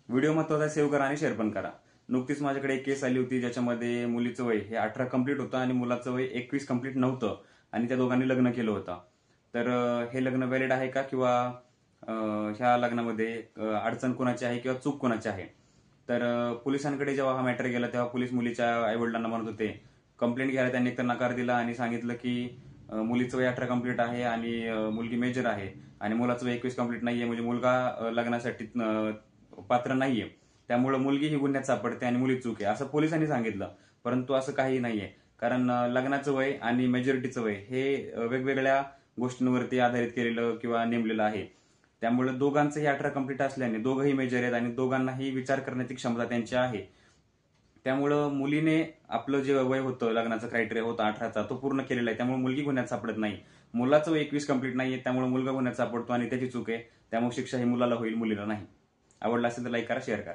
Video महत्त्वाचा save करा आणि शेअर पण करा। नुकतीच माझ्याकडे एक केस आली होती ज्याच्यामध्ये मुलीचं वय हे 18 कंप्लीट होतं आणि मुलाचं वय 21 कंप्लीट नव्हतं आणि त्या दोघांनी लग्न केलं होतं। तर हे लग्न व्हॅलिड आहे का किंवा ह्या लग्नामध्ये अडचण कोणाची आहे किंवा चूक कोणाची आहे? तर पोलिसांकडे जेव्हा हा मॅटर गेला तेव्हा पोलीस मुलीच्या आईवडिलांना म्हणत होते, कंप्लेंट घ्यायला त्यांनी एकतर नकार दिला आणि सांगितलं की मुलीचं वय 18 कंप्लीट आहे आणि मुलगी मेजर आहे आणि मुलाचं वय 21 कंप्लीट नाहीये, म्हणजे मुलगा लग्नासाठी पात्र नाहीये, त्यामुळे मुलगी ही गुन्ह्यात सापडते आणि मुली चूक आहे असं पोलिसांनी सांगितलं। परंतु असं काही नाहीये, कारण लग्नाचं वय आणि मेजॉरिटीचं वय हे वेगवेगळ्या गोष्टींवरती आधारित केलेलं किंवा नेमलेलं आहे। त्यामुळे दोघांचंही 18 कंप्लीट असल्याने दोघंही मेजर आहेत आणि दोघांनाही विचार करण्याची क्षमता त्यांची आहे। त्यामुळं मुलीने आपलं जे वय होतं, लग्नाचं क्रायटेरिया होता 18चा, तो पूर्ण केलेला आहे, त्यामुळे मुलगी गुन्ह्यात सापडत नाही। मुलाचं वय 21 कंप्लीट नाहीये, त्यामुळे मुलगा गुन्ह्यात सापडतो आणि त्याची चूक आहे, त्यामुळे शिक्षा ही मुलाला होईल, मुलीला नाही। आवडला असेल तर लाईक करा, शेअर करा।